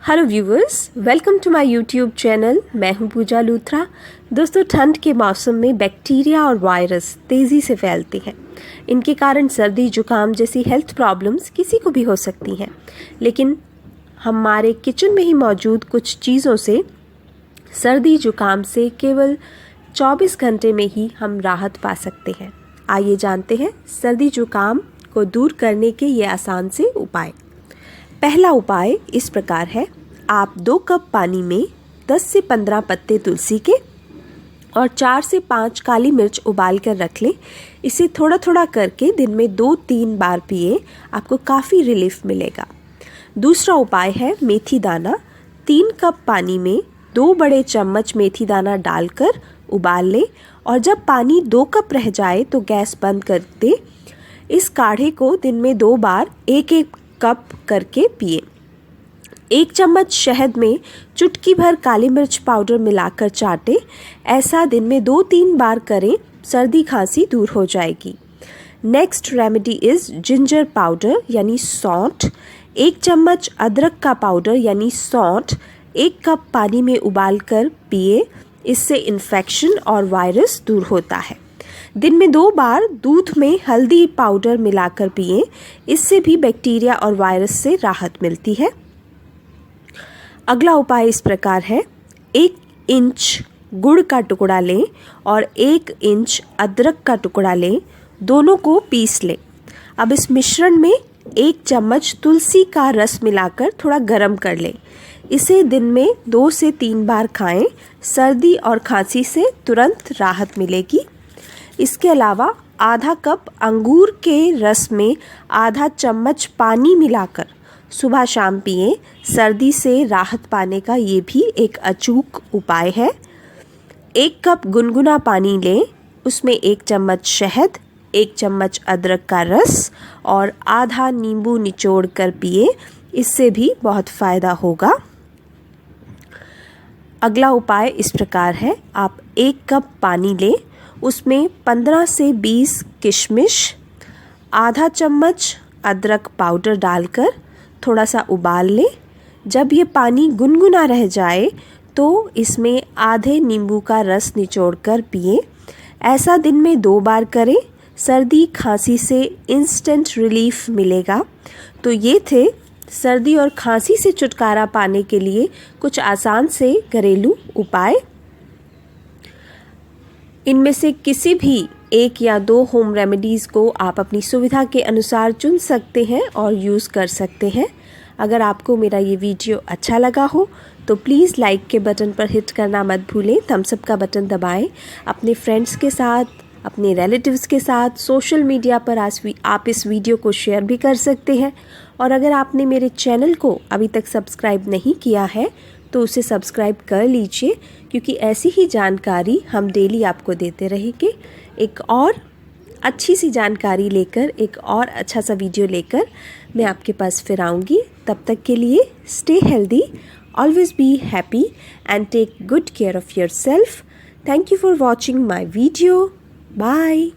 Hello viewers, welcome to my YouTube channel. मैं हूं पूजा लूथरा। दोस्तों, ठंड के मौसम में बैक्टीरिया और वायरस तेज़ी से फैलते हैं। इनके कारण सर्दी जुकाम जैसी हेल्थ प्रॉब्लम्स किसी को भी हो सकती हैं, लेकिन हमारे किचन में ही मौजूद कुछ चीज़ों से सर्दी जुकाम से केवल 24 घंटे में ही हम राहत पा सकते हैं। आइए जानते हैं सर्दी जुकाम को दूर करने के ये आसान से उपाय। पहला उपाय इस प्रकार है। आप 2 कप पानी में 10 से 15 पत्ते तुलसी के और 4 से 5 काली मिर्च उबाल कर रख लें। इसे थोड़ा थोड़ा करके दिन में 2-3 बार पिए, आपको काफ़ी रिलीफ मिलेगा। दूसरा उपाय है मेथी दाना। 3 कप पानी में 2 बड़े चम्मच मेथी दाना डालकर उबाल लें और जब पानी 2 कप रह जाए तो गैस बंद कर दें। इस काढ़े को दिन में 2 बार 1-1 कप करके पिए। 1 चम्मच शहद में चुटकी भर काली मिर्च पाउडर मिलाकर चाटें। ऐसा दिन में 2-3 बार करें, सर्दी खांसी दूर हो जाएगी। Next remedy is ginger powder यानी सौंठ। 1 चम्मच अदरक का पाउडर यानी सौंठ 1 कप पानी में उबाल कर पिए। इससे इन्फेक्शन और वायरस दूर होता है। दिन में 2 बार दूध में हल्दी पाउडर मिलाकर पिएं। इससे भी बैक्टीरिया और वायरस से राहत मिलती है। अगला उपाय इस प्रकार है। 1 इंच गुड़ का टुकड़ा लें और 1 इंच अदरक का टुकड़ा लें, दोनों को पीस लें। अब इस मिश्रण में 1 चम्मच तुलसी का रस मिलाकर थोड़ा गर्म कर लें। इसे दिन में 2 से 3 बार खाएं। सर्दी और खांसी से तुरंत राहत मिलेगी। इसके अलावा आधा कप अंगूर के रस में आधा चम्मच पानी मिलाकर सुबह शाम पिएं। सर्दी से राहत पाने का ये भी एक अचूक उपाय है। 1 कप गुनगुना पानी लें, उसमें 1 चम्मच शहद, 1 चम्मच अदरक का रस और आधा नींबू निचोड़ कर पिए। इससे भी बहुत फ़ायदा होगा। अगला उपाय इस प्रकार है। आप 1 कप पानी लें, उसमें 15 से 20 किशमिश, आधा चम्मच अदरक पाउडर डालकर थोड़ा सा उबाल लें। जब ये पानी गुनगुना रह जाए तो इसमें आधे नींबू का रस निचोड़कर पिए। ऐसा दिन में 2 बार करें। सर्दी खांसी से इंस्टेंट रिलीफ मिलेगा। तो ये थे सर्दी और खांसी से छुटकारा पाने के लिए कुछ आसान से घरेलू उपाय। इनमें से किसी भी 1 या 2 होम रेमेडीज़ को आप अपनी सुविधा के अनुसार चुन सकते हैं और यूज़ कर सकते हैं। अगर आपको मेरा ये वीडियो अच्छा लगा हो तो प्लीज़ लाइक के बटन पर हिट करना मत भूलें। थम्स अप का बटन दबाएं। अपने फ्रेंड्स के साथ, अपने रिलेटिव्स के साथ सोशल मीडिया पर आप इस वीडियो को शेयर भी कर सकते हैं। और अगर आपने मेरे चैनल को अभी तक सब्सक्राइब नहीं किया है तो उसे सब्सक्राइब कर लीजिए, क्योंकि ऐसी ही जानकारी हम डेली आपको देते रहेंगे। एक और अच्छी सी जानकारी लेकर, एक और अच्छा सा वीडियो लेकर मैं आपके पास फिर आऊँगी। तब तक के लिए stay healthy, always be happy and take good care of yourself. Thank you for watching my video. Bye.